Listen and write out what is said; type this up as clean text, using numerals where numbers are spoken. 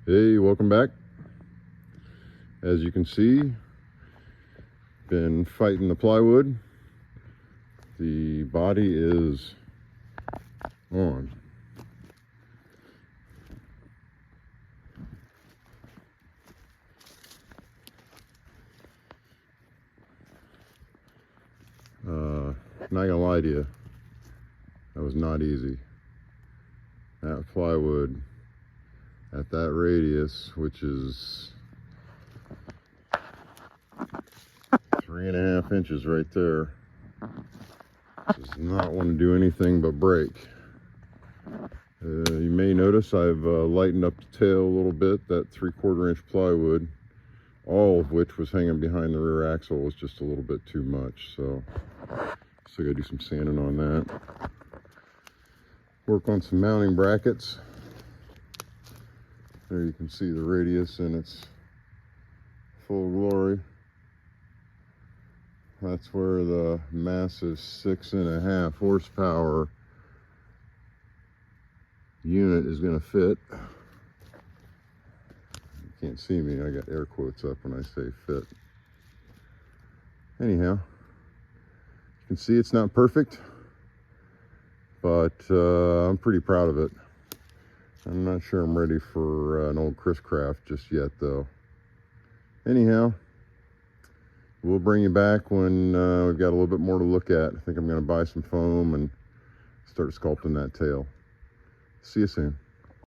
Hey, welcome back. As you can see, been fighting the plywood. The body is on. Not gonna lie to you, that was not easy. That plywood at that radius, which is 3.5 inches right there, does not want to do anything but break. You may notice I've lightened up the tail a little bit. That 3/4 inch plywood, all of which was hanging behind the rear axle, was just a little bit too much. So still gotta do some sanding on that. Work on some mounting brackets. There you can see the radius in its full glory. That's where the massive 6.5 horsepower unit is going to fit. You can't see me, I got air quotes up when I say fit. Anyhow, you can see it's not perfect, but I'm pretty proud of it. I'm not sure I'm ready for an old Chris Craft just yet though. Anyhow, we'll bring you back when we've got a little bit more to look at. I think I'm going to buy some foam and start sculpting that tail. See you soon.